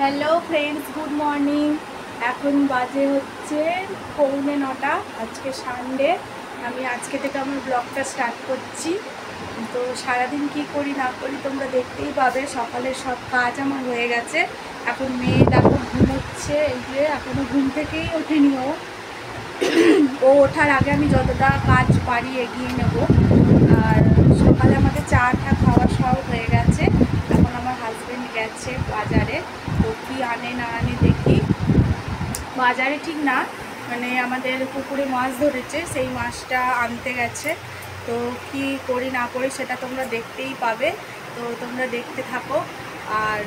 Hello friends, good morning. এখন বাজে হচ্ছে 8:45। আজকে সানডে। আমি আজকে থেকে আমার ব্লগটা স্টার্ট করছি। তো সারাদিন কি করি না করি তোমরা দেখতেই পাবে। সকালের সব কাজ আমার হয়ে গেছে। এখন মেয়ে দেখো ঘুমোচ্ছে, এই যে এখনও ঘুম থেকেই ওঠেনি ও। ও ওঠার আগে আমি যতটা কাজ পারি এগিয়ে নেব। আর সকালে আমাদের চা খাওয়া সব হয়ে গেছে। এখন আমার হাজব্যান্ড গেছে বাজারে, তো কী আনে না আনে দেখি। বাজারে ঠিক না, মানে আমাদের পুকুরে মাছ ধরেছে, সেই মাছটা আনতে গেছে। তো কি করি না করি সেটা তোমরা দেখতেই পাবে, তো তোমরা দেখতে থাকো। আর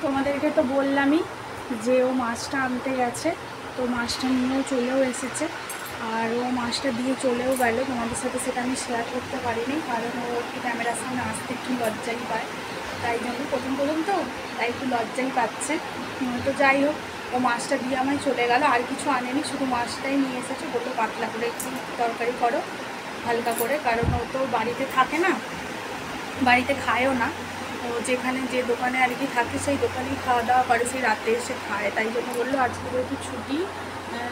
তোমাদেরকে তো বললামই যে ও মাছটা আনতে গেছে, তো মাছটা নিয়েও চলেও এসেছে। আর ও মাছটা দিয়ে চলেও গেল। তোমাদের সাথে সেটা আমি শেয়ার করতে পারিনি, কারণ ও একটু ক্যামেরার সামনে আসতে একটু লজ্জাই পায়। তাই জন্য প্রথম তো তাই একটু লজ্জাই পাচ্ছে। তো যাই হোক, ও মাছটা দিয়ে আমায় চলে গেল, আর কিছু আনেনি, শুধু মাছটাই নিয়ে এসেছে। বললো পাতলা করে একটু তরকারি করো, হালকা করে, কারণ ও তো বাড়িতে থাকে না, বাড়িতে খায়ও না। ও যেখানে যে দোকানে আর কি থাকে সেই দোকানেই খাওয়া দাওয়া করে, সেই রাতে এসে খায়। তাই জন্য বললো আজকে যেহেতু ছুটি,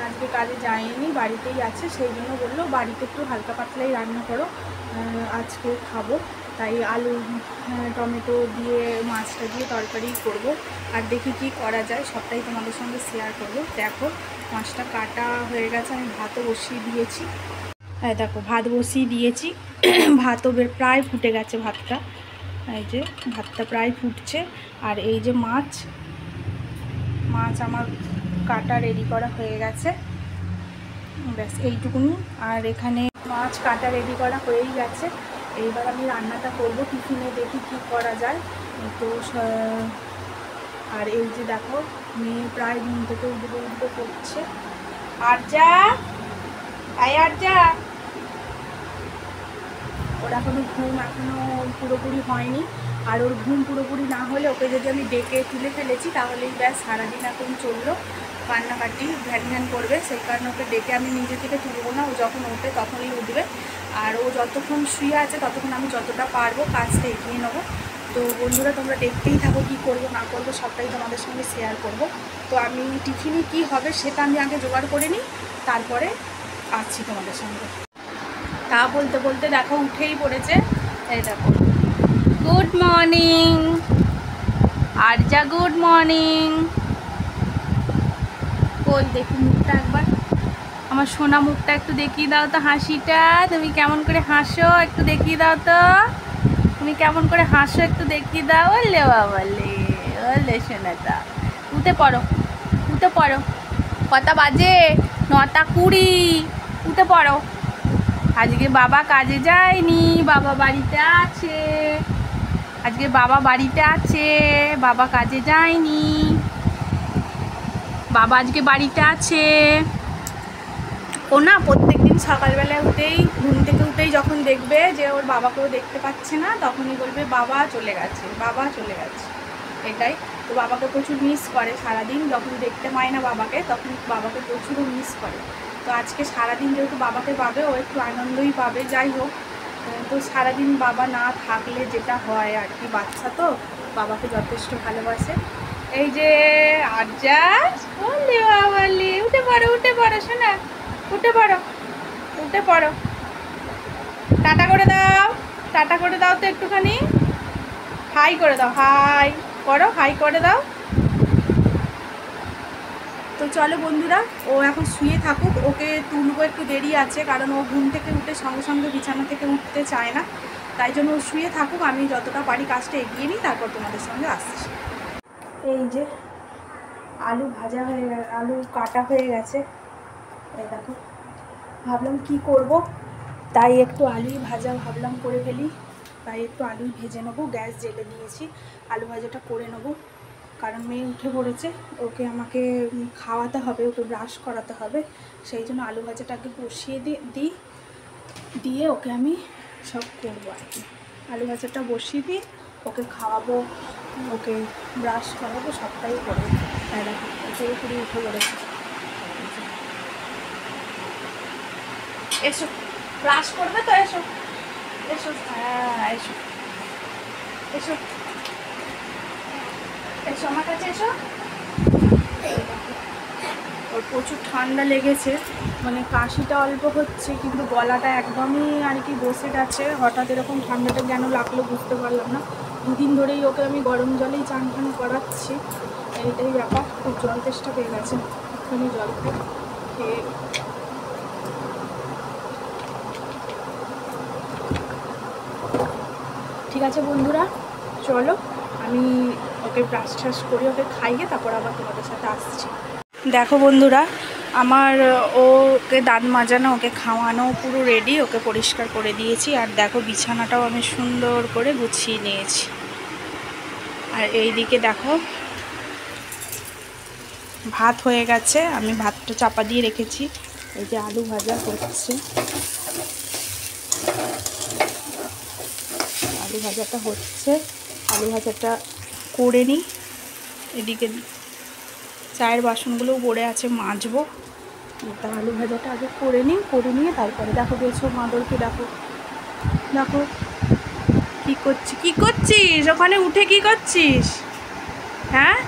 আজকে কাজে যায়নি, বাড়িতেই আছে, সেই জন্য বললো বাড়িতে একটু হালকা পাতলাই রান্না করো, আজকে খাবো। তাই আলু টমেটো দিয়ে মাছটা দিয়ে তরকারি করব। আর দেখি কি করা যায়, সবটাই তোমাদের সঙ্গে শেয়ার করবো। দেখো মাছটা কাটা হয়ে গেছে, আমি ভাতও বসিয়ে দিয়েছি। হ্যাঁ দেখো, ভাত বসিয়ে দিয়েছি। ভাতও প্রায় ফুটে গেছে ভাতটা। এই যে ভাতটা প্রায় ফুটছে। আর এই যে মাছ আমার কাটা রেডি করা হয়ে গেছে, ব্যাস এইটুকুনি। আর এখানে মাছ কাটা রেডি করা হয়েই গেছে। এইবার আমি রান্নাটা করব, টিফিনে দেখি কি করা যায়। তো আর এই যে দেখো, মেয়ে প্রায় ঘুম থেকে উঠবে করছে। আর যা ওর এখনও ঘুম পুরোপুরি হয়নি। আর ওর ঘুম পুরোপুরি না হলে ওকে যদি আমি ডেকে তুলে ফেলেছি তাহলেই ব্যাস সারাদিন এখন চললো, কান্নাকাটি ঘ্যান ঘ্যান করবে। সেই কারণে ওকে ডেকে আমি নিজে থেকে তুলবো না, ও যখন ওঠে তখনই উঠবে। আর ও যতক্ষণ শুয়ে আছে ততক্ষণ আমি যতটা পারবো কাজটা এগিয়ে নেবো। তো বন্ধুরা, তোমরা দেখতেই থাকো, কী করবো না করবো সবটাই তোমাদের সঙ্গে শেয়ার করব। তো আমি টিফিনে কি হবে সেটা আমি আগে জোগাড় করে নিই, তারপরে আসছি তোমাদের সঙ্গে। তা বলতে বলতে দেখো উঠেই পড়েছে। এই দেখো, গুড মর্নিং আর যা, গুড মর্নিং। কই দেখি মুখটা একবার, আমার সোনা মুখটা একটু দেখিয়ে দাও তো, হাসিটা তুমি কেমন করে হাসো একটু দেখিয়ে দাও তো, তুমি কেমন করে হাসো একটু দেখিয়ে দাও। ওলে বাবালে, ওলে সোনাটা, উঠে পড়ো, উঠে পড়ো। কটা বাজে? 9:20। উঠে পড়ো। আজকে বাবা কাজে যায়নি, বাবা বাড়িতে আছে। আজকে বাবা বাড়িতে আছে, বাবা কাজে যায়নি, বাবা আজকে বাড়িতে আছে। ও না প্রত্যেক দিন সকালবেলা উঠেই, ঘুম থেকে উঠেই যখন দেখবে যে ওর বাবাকেও দেখতে পাচ্ছে না, তখনই বলবে বাবা চলে গেছে, বাবা চলে গেছে। এটাই তো, বাবাকে প্রচুর মিস করে সারাদিন, যখন দেখতে পায় না বাবাকে তখন বাবাকে প্রচুর মিস করে। তো আজকে সারাদিন যেহেতু বাবাকে পাবে, ও একটু আনন্দই পাবে। যাই হোক, তো সারাদিন বাবা না থাকলে যেটা হয় আর কি, বাচ্চা তো বাবাকে যথেষ্ট ভালোবাসে। এই যে আরজা, বলে বাবালে, উঠে পড়ো, উঠে পড়ো শোনা, উঠে পড়ো, উঠে পড়ো। টাটা করে দাও, টাটা করে দাও তো একটুখানি, হাই করে দাও, হাই করো, হাই করে দাও। তো চলো বন্ধুরা, ও এখন শুয়ে থাকুক, ওকে তুলবো একটু দেরি আছে, কারণ ও ঘুম থেকে উঠে সঙ্গে সঙ্গে বিছানা থেকে উঠতে চায় না। তাই জন্য ও শুয়ে থাকুক, আমি যতটা পারি কাজটা এগিয়ে নিই, তারপর তোমাদের সঙ্গে আসছি। এই যে আলু ভাজা হয়ে গেছে, আলু কাটা হয়ে গেছে। এই দেখো, ভাবলাম কি করব, তাই একটু আলুই ভাজা ভাবলাম করে ফেলি। তাই একটু আলুই ভেজে নেবো, গ্যাস জেলে দিয়েছি, আলু ভাজাটা করে নেবো। কারণ মেয়ে উঠে পড়েছে, ওকে আমাকে খাওয়াতে হবে, ওকে ব্রাশ করাতে হবে, সেই জন্য আলু ভাজাটাকে বসিয়ে দিয়ে ওকে আমি সব করবো আর কি। আলু ভাজাটা বসিয়ে দিই, ওকে খাওয়াবো, ওকে ব্রাশ করাবো, সবটাই করবো। তাই দেখো পুরোপুরি উঠে পড়েছে। এসো, ব্রাশ করবে তো, এসো এসো, হ্যাঁ এসো এসো। এসো আমার কাছে এসো। ওর প্রচুর ঠান্ডা লেগেছে, মানে কাশিটা অল্প হচ্ছে কিন্তু গলাটা একদমই আর কি বসে গেছে। হঠাৎ এরকম ঠান্ডাটা কেন লাগলো বুঝতে পারলাম না। দুদিন ধরেই ওকে আমি গরম জলেই চান টান করাচ্ছি, এইটাই ব্যাপার। খুব জল তেষ্টা পেয়ে গেছে, একটুখানি জল খেয়ে ঠিক আছে বন্ধুরা, চলো আমি ওকে ব্রাশ ট্রাশ করে ওকে খাইয়ে তারপর আবার তোমাদের সাথে আসছি। দেখো বন্ধুরা, আমার ওকে দাঁত মাজানো, ওকে খাওয়ানো পুরো রেডি, ওকে পরিষ্কার করে দিয়েছি। আর দেখো বিছানাটাও আমি সুন্দর করে গুছিয়ে নিয়েছি। আর এইদিকে দেখো ভাত হয়ে গেছে, আমি ভাতটা চাপা দিয়ে রেখেছি। এই যে আলু ভাজা হচ্ছে, আলু ভাজাটা হচ্ছে, আলু ভাজাটা করে নিই। এদিকে চায়ের বাসনগুলোও পড়ে আছে, মাজবো। তা আলু ভাজাটা আগে করে নিই, করে নিয়ে তারপরে দেখো বেছো মাদরকে দেখো, দেখো কী করছিস ওখানে উঠে, কি করছিস? হ্যাঁ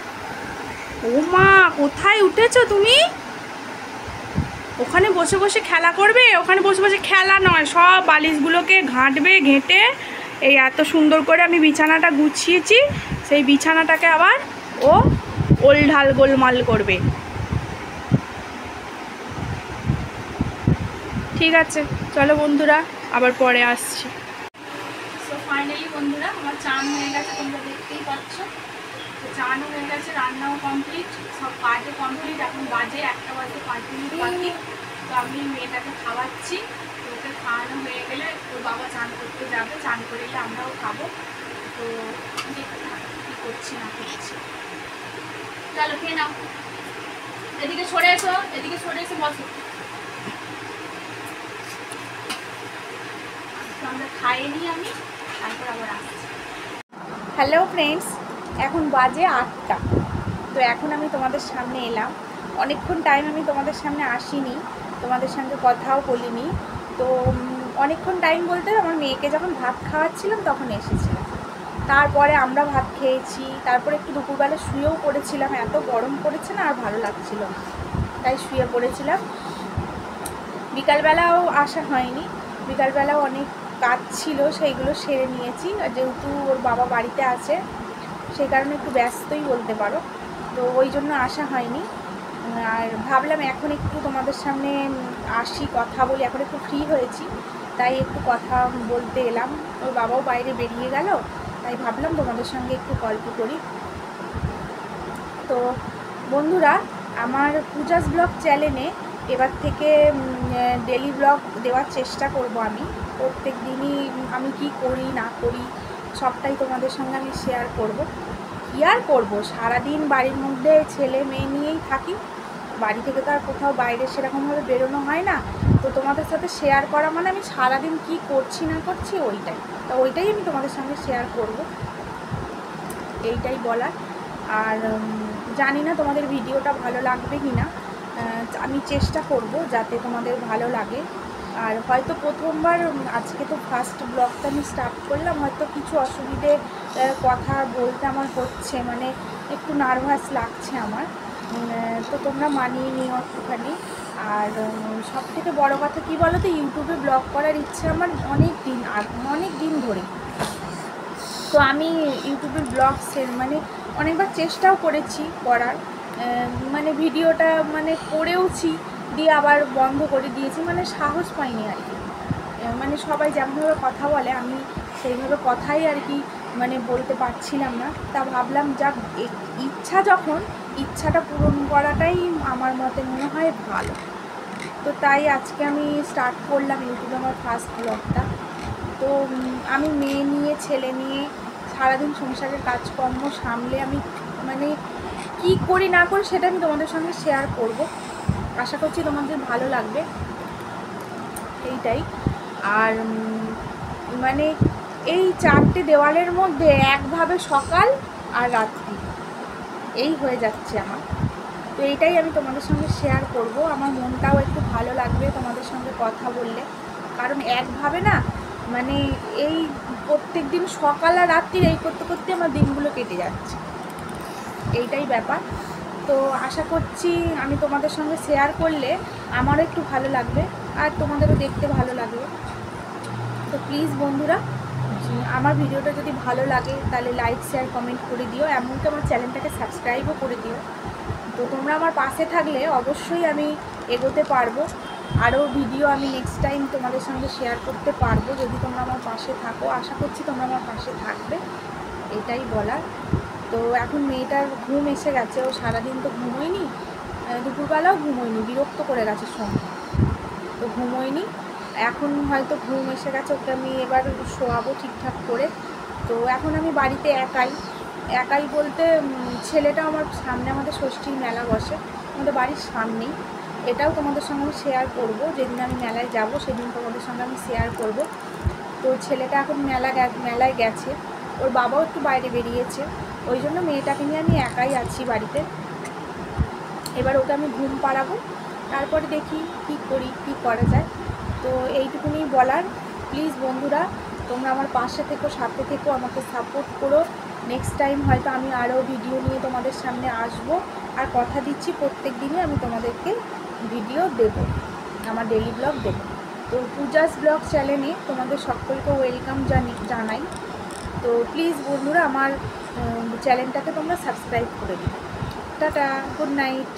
ও মা, কোথায় উঠেছো তুমি? ওখানে বসে বসে খেলা করবে? ওখানে বসে বসে খেলা নয়, সব বালিশগুলোকে ঘাঁটবে, ঘেঁটে এই এত সুন্দর করে আমি বিছানাটা গুছিয়েছি, সেই বিছানাটাকে আবার ও ওলঢাল গোলমাল করবে। ঠিক আছে চলো বন্ধুরা, আবার পরে আসছি। সো ফাইনালি বন্ধুরা আমার চান হয়ে গেছে, তোমরা দেখতেই পাচ্ছ। তো চানও হয়ে গেছে, রান্নাও কমপ্লিট, সব কাজও কমপ্লিট। এখন বাজে 1টা বাজে 5 মিনিট বাকি। তো আমি মেয়েটাকে খাওয়াচ্ছি, তো ওকে খাওয়ানো হয়ে গেলে ওর বাবা চান করতে যাবে, চান করে এলে আমরাও খাবো। তো দেখতে থাকো কী করছি না করছি। চলো খেয়ে নাও, এদিকে সরে এসো, এদিকে সরে এসে বসো। আমরা খাইয়ে নিই, আমি তারপর আবার আসছি। হ্যালো ফ্রেন্ডস, এখন বাজে 8টা। তো এখন আমি তোমাদের সামনে এলাম। অনেকক্ষণ টাইম আমি তোমাদের সামনে আসিনি, তোমাদের সঙ্গে কথাও বলিনি। তো অনেকক্ষণ টাইম বলতে আমার মেয়েকে যখন ভাত খাওয়াচ্ছিলাম তখন এসেছিলাম। তারপরে আমরা ভাত খেয়েছি, তারপরে একটু দুপুরবেলা শুয়েও পড়েছিলাম। এত গরম পড়েছে না, আর ভালো লাগছিল না, তাই শুয়ে পড়েছিলাম। বিকালবেলাও আসা হয়নি, বিকালবেলাও অনেক কাজ ছিল, সেইগুলো সেরে নিয়েছি। আর যেহেতু ওর বাবা বাড়িতে আছে সেই কারণে একটু ব্যস্তই বলতে পারো, তো ওই জন্য আসা হয়নি। আর ভাবলাম এখন একটু তোমাদের সামনে আসি, কথা বলি, এখন একটু ফ্রি হয়েছি তাই একটু কথা বলতে এলাম। ওর বাবাও বাইরে বেরিয়ে গেল, তাই ভাবলাম তোমাদের সঙ্গে একটু গল্প করি। তো বন্ধুরা, আমার পূজাস ব্লগ চ্যানেলে এবার থেকে ডেলি ব্লগ দেওয়ার চেষ্টা করব। আমি প্রত্যেক দিনই আমি কি করি না করি সবটাই তোমাদের সঙ্গে আমি শেয়ার করব। কী আর করবো, সারাদিন বাড়ির মধ্যে ছেলে মেয়ে নিয়েই থাকি, বাড়ি থেকে তো আর কোথাও বাইরে সেরকমভাবে বেরোনো হয় না। তো তোমাদের সাথে শেয়ার করা মানে আমি সারাদিন কি করছি না করছি ওইটাই, তো ওইটাই আমি তোমাদের সঙ্গে শেয়ার করব, এইটাই বলার। আর জানি না তোমাদের ভিডিওটা ভালো লাগবে কি না, আমি চেষ্টা করব যাতে তোমাদের ভালো লাগে। আর হয়তো প্রথমবার, আজকে তো ফার্স্ট ব্লগটা আমি স্টার্ট করলাম, হয়তো কিছু অসুবিধে কথা বলতে আমার হচ্ছে, মানে একটু নার্ভাস লাগছে আমার, তো তোমরা মানিয়ে নিও একটুখানি। আর সবথেকে বড় কথা কী বলো তো, ইউটিউবে ব্লগ করার ইচ্ছে আমার অনেক দিন ধরে। তো আমি ইউটিউবের ব্লগ মানে অনেকবার চেষ্টাও করেছি করার, মানে ভিডিওটা মানে করেওছি, দিয়ে আবার বন্ধ করে দিয়েছি, মানে সাহস পাইনি আর কি। মানে সবাই যেমনভাবে কথা বলে আমি সেইভাবে কথাই আর কি মানে বলতে পারছিলাম না। তা ভাবলাম যাক, ইচ্ছা যখন, ইচ্ছাটা পূরণ করাটাই আমার মতে মনে হয় ভালো। তো তাই আজকে আমি স্টার্ট করলাম ইউটিউবে আমার ফার্স্ট ব্লগটা। তো আমি মেয়ে নিয়ে, ছেলে নিয়ে সারাদিন সংসারের কাজকর্ম সামলে আমি মানে কি করি না করি সেটা আমি তোমাদের সঙ্গে শেয়ার করব। আশা করছি তোমাদের ভালো লাগবে, এইটাই। আর মানে এই 4টে দেওয়ালের মধ্যে একভাবে সকাল আর রাত্রি এই হয়ে যাচ্ছে আমার। তো এইটাই আমি তোমাদের সঙ্গে শেয়ার করব। আমার মনটাও একটু ভালো লাগবে তোমাদের সঙ্গে কথা বললে, কারণ একভাবে না মানে এই প্রত্যেক দিন সকাল আর রাত্রির এই করতে করতে আমার দিনগুলো কেটে যাচ্ছে। এইটাই ব্যাপার। তো আশা করছি আমি তোমাদের সঙ্গে শেয়ার করলে আমারও একটু ভালো লাগবে আর তোমাদেরও দেখতে ভালো লাগবে। তো প্লিজ বন্ধুরা, আমার ভিডিওটা যদি ভালো লাগে তাহলে লাইক শেয়ার কমেন্ট করে দিও, এমনকি আমার চ্যানেলটাকে সাবস্ক্রাইবও করে দিও। তো তোমরা আমার পাশে থাকলে অবশ্যই আমি এগোতে পারবো, আরও ভিডিও আমি নেক্সট টাইম তোমাদের সঙ্গে শেয়ার করতে পারবো যদি তোমরা আমার পাশে থাকো। আশা করছি তোমরা আমার পাশে থাকবে, এটাই বলার। তো এখন মেয়েটার ঘুম এসে গেছে, ও সারাদিন তো ঘুমোয়নি, দুপুরবেলাও ঘুমোয়নি, বিরক্ত করে গেছে সঙ্গে, তো ঘুমোয়নি। এখন হয়তো ঘুম এসে গেছে, ওকে আমি এবার শোয়াবো ঠিকঠাক করে। তো এখন আমি বাড়িতে একাই বলতে ছেলেটা আমার সামনে, আমাদের ষষ্ঠীর মেলা বসে আমাদের বাড়ির সামনেই, এটাও তোমাদের সঙ্গে আমি শেয়ার করবো। যেদিন আমি মেলায় যাব সেদিন তোমাদের সঙ্গে আমি শেয়ার করব। তো ছেলেটা এখন মেলায় গেছে, ওর বাবাও একটু বাইরে বেরিয়েছে, ওই জন্য মেয়েটাকে নিয়ে আমি একাই আছি বাড়িতে। এবার ওকে আমি ঘুম পাড়াবো, তারপরে দেখি কী করা যায়। তো এইটুকুনি বলার। প্লিজ বন্ধুরা, তোমরা আমার পাশে থেকো, সাথে থেকো, আমাকে সাপোর্ট করো। নেক্সট টাইম হয়তো আমি আরও ভিডিও নিয়ে তোমাদের সামনে আসবো, আর কথা দিচ্ছি প্রত্যেক দিনই আমি তোমাদেরকে ভিডিও দেব, আমার ডেইলি ব্লগ দেব। তো পূজাস ব্লগ চ্যানেলে তোমাদের সকলকে ওয়েলকাম জানাই। তো প্লিজ বন্ধুরা, আমার চ্যানেলটাকে তোমরা সাবস্ক্রাইব করে দিও। Tata, good night.